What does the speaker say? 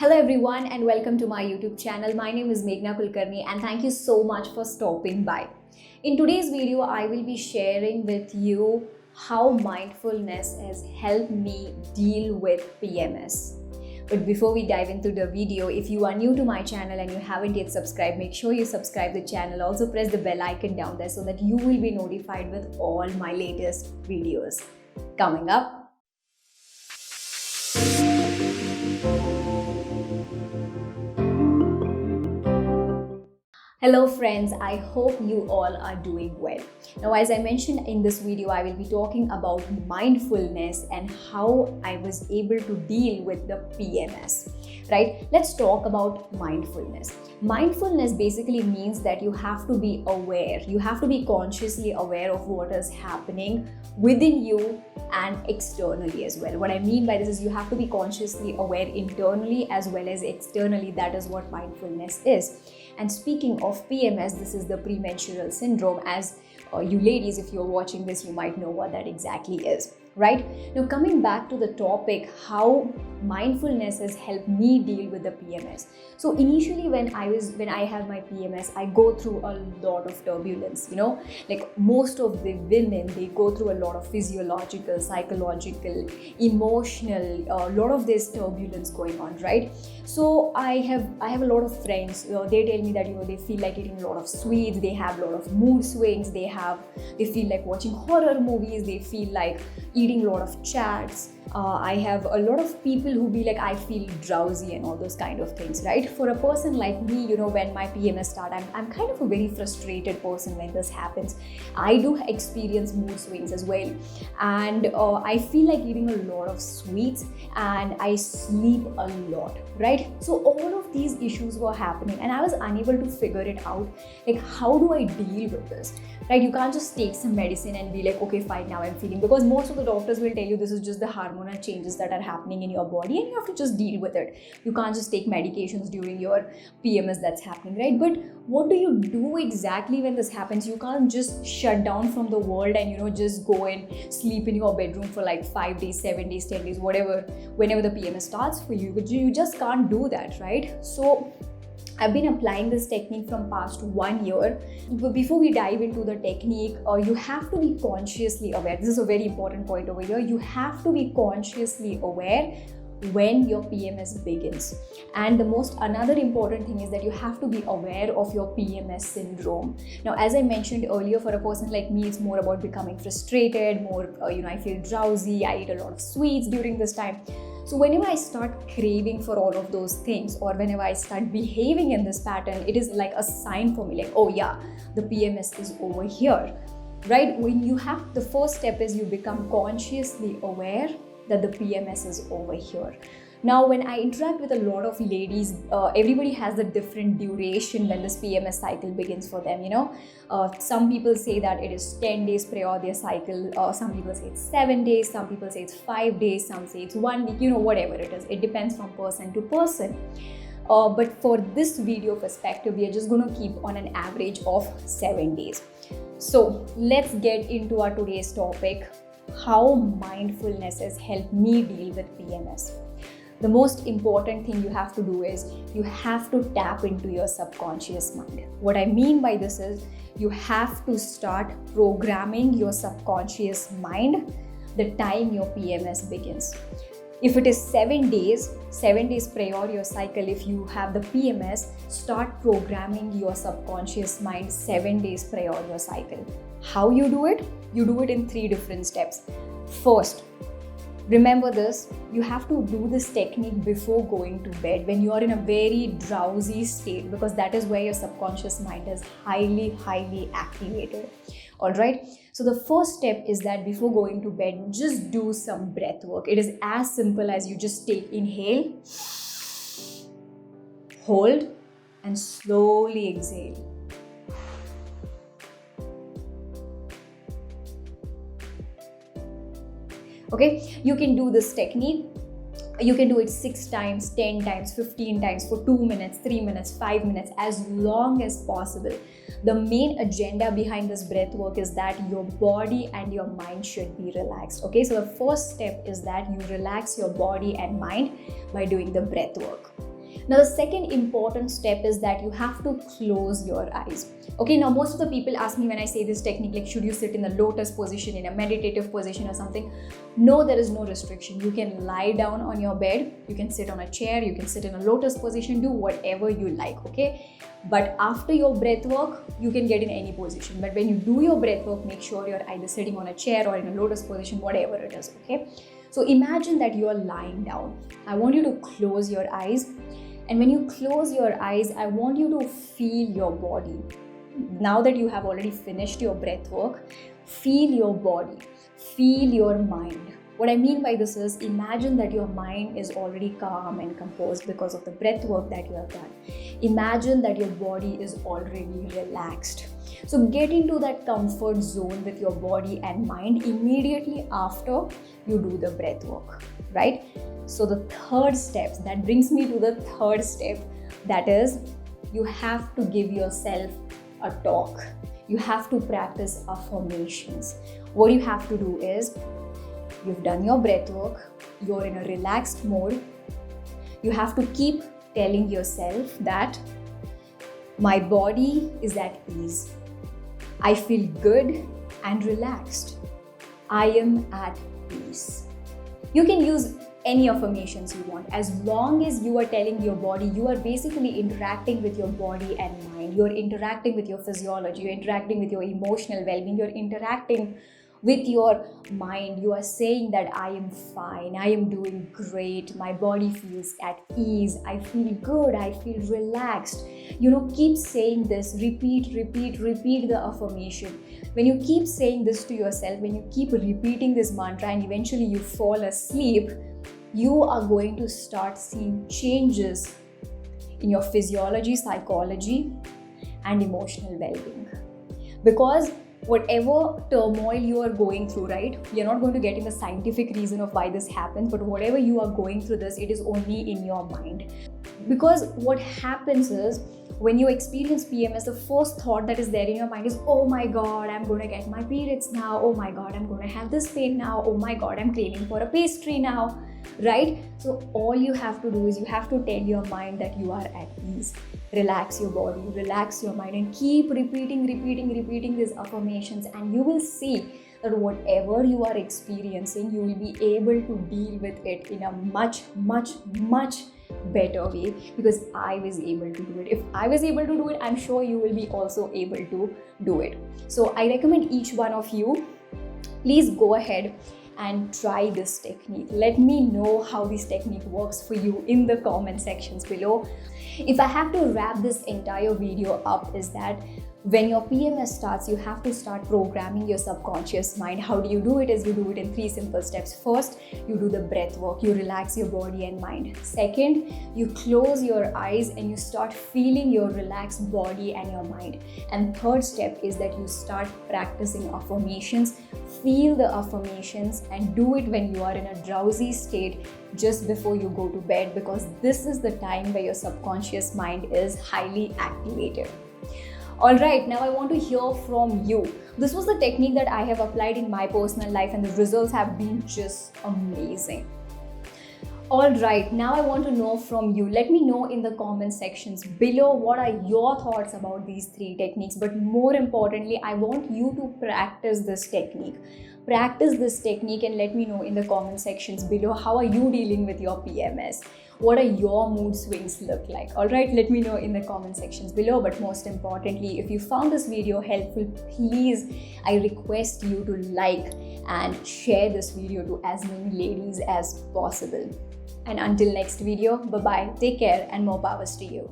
Hello everyone and welcome to my YouTube channel. My name is Meghana Kulkarni and thank you so much for stopping by. In today's video, I will be sharing with you how mindfulness has helped me deal with PMS. But before we dive into the video, if you are new to my channel and you haven't yet subscribed, make sure you subscribe the channel. Also press the bell icon down there so that you will be notified with all my latest videos. Coming up. Hello friends, I hope you all are doing well. Now, as I mentioned in this video, I will be talking about mindfulness and how I was able to deal with the PMS, right? Let's talk about mindfulness. Mindfulness basically means that you have to be aware, you have to be consciously aware of what is happening within you and externally as well. What I mean by this is you have to be consciously aware internally as well as externally. That is what mindfulness is. And speaking of PMS, this is the premenstrual syndrome. As you ladies, if you're watching this, you might know what that exactly is, right? Now, coming back to the topic, how mindfulness has helped me deal with the PMS. So initially when I have my PMS, I go through a lot of turbulence, like most of the women, they go through a lot of physiological, psychological, emotional, a lot of this turbulence going on, right? So I have a lot of friends, they tell me that they feel like eating a lot of sweets, they have a lot of mood swings, they feel like watching horror movies, they feel like eating a lot of chats. I have a lot of people who be like, I feel drowsy and all those kind of things, right? For a person like me, when my PMS start, I'm kind of a very frustrated person when this happens. I do experience mood swings as well. And I feel like eating a lot of sweets and I sleep a lot, right? So all of these issues were happening and I was unable to figure it out. Like, how do I deal with this? Right? You can't just take some medicine and be like, okay, fine, now I'm feeling, because most of the doctors will tell you this is just the hormonal changes that are happening in your body and you have to just deal with it. You can't just take medications during your PMS that's happening, right? But what do you do exactly when this happens? You can't just shut down from the world and just go and sleep in your bedroom for like 5 days, 7 days, 10 days, whatever, whenever the PMS starts for you. But you just can't do that, right? So I've been applying this technique from past 1 year. But before we dive into the technique, you have to be consciously aware. This is a very important point over here. You have to be consciously aware when your PMS begins. And another important thing is that you have to be aware of your PMS syndrome. Now, as I mentioned earlier, for a person like me, it's more about becoming frustrated, I feel drowsy, I eat a lot of sweets during this time. So whenever I start craving for all of those things, or whenever I start behaving in this pattern, it is like a sign for me, like, oh yeah, the PMS is over here, right? The first step is you become consciously aware that the PMS is over here. Now, when I interact with a lot of ladies, everybody has a different duration when this PMS cycle begins for them, Some people say that it is 10 days prior their cycle, some people say it's 7 days, some people say it's 5 days, some say it's 1 week, whatever it is. It depends from person to person. But for this video perspective, we are just going to keep on an average of 7 days. So let's get into our today's topic, how mindfulness has helped me deal with PMS. The most important thing you have to do is you have to tap into your subconscious mind. What I mean by this is you have to start programming your subconscious mind the time your PMS begins. If it is 7 days prior your cycle, if you have the PMS, start programming your subconscious mind 7 days prior your cycle. How you do it? You do it in 3 different steps. First, remember this, you have to do this technique before going to bed when you are in a very drowsy state, because that is where your subconscious mind is highly activated. All right. So the first step is that before going to bed, just do some breath work. It is as simple as you just inhale, hold, and slowly exhale. Okay, you can do this technique. You can do it 6 times, 10 times, 15 times for 2 minutes, 3 minutes, 5 minutes, as long as possible. The main agenda behind this breath work is that your body and your mind should be relaxed. Okay, so the first step is that you relax your body and mind by doing the breath work. Now, the second important step is that you have to close your eyes. Okay, now most of the people ask me when I say this technique, like, should you sit in a lotus position, in a meditative position or something? No, there is no restriction. You can lie down on your bed, you can sit on a chair, you can sit in a lotus position, do whatever you like, okay? But after your breath work, you can get in any position. But when you do your breath work, make sure you're either sitting on a chair or in a lotus position, whatever it is, okay? So imagine that you are lying down. I want you to close your eyes. And when you close your eyes, I want you to feel your body. Now that you have already finished your breath work, feel your body, feel your mind. What I mean by this is, imagine that your mind is already calm and composed because of the breath work that you have done. Imagine that your body is already relaxed. So get into that comfort zone with your body and mind immediately after you do the breath work, right? So the third step, that brings me to the third step, that is, you have to give yourself a talk. You have to practice affirmations. What you have to do is, you've done your breath work, you're in a relaxed mode. You have to keep telling yourself that my body is at ease. I feel good and relaxed. I am at peace. You can use any affirmations you want. As long as you are telling your body, you are basically interacting with your body and mind. You're interacting with your physiology, you're interacting with your emotional well-being, you're interacting with your mind. You are saying that I am fine, I am doing great, my body feels at ease, I feel good, I feel relaxed. Keep saying this, repeat the affirmation. When you keep saying this to yourself, when you keep repeating this mantra and eventually you fall asleep, you are going to start seeing changes in your physiology, psychology, and emotional well-being. Because whatever turmoil you are going through, right? You're not going to get in the scientific reason of why this happens, but whatever you are going through this, it is only in your mind. Because what happens is, when you experience PMS, the first thought that is there in your mind is, oh my God, I'm going to get my periods now. Oh my God, I'm going to have this pain now. Oh my God, I'm craving for a pastry now, right? So all you have to do is you have to tell your mind that you are at ease. Relax your body, relax your mind, and keep repeating these affirmations, and you will see that whatever you are experiencing, you will be able to deal with it in a much better way, because I was able to do it. If I was able to do it, I'm sure you will be also able to do it. So I recommend each one of you, please go ahead and try this technique. Let me know how this technique works for you in the comment sections below. If I have to wrap this entire video up, is that when your PMS starts, you have to start programming your subconscious mind. How do you do it? Is you do it in 3 simple steps. First, you do the breath work. You relax your body and mind. Second, you close your eyes and you start feeling your relaxed body and your mind. And third step is that you start practicing affirmations. Feel the affirmations and do it when you are in a drowsy state just before you go to bed, because this is the time where your subconscious mind is highly activated. Alright, now I want to hear from you. This was the technique that I have applied in my personal life and the results have been just amazing. Alright, now I want to know from you. Let me know in the comment sections below what are your thoughts about these 3 techniques. But more importantly, I want you to practice this technique. Practice this technique and let me know in the comment sections below, how are you dealing with your PMS? What are your mood swings look like? Alright, let me know in the comment sections below. But most importantly, if you found this video helpful, please, I request you to like and share this video to as many ladies as possible. And until next video, bye-bye, take care and more powers to you.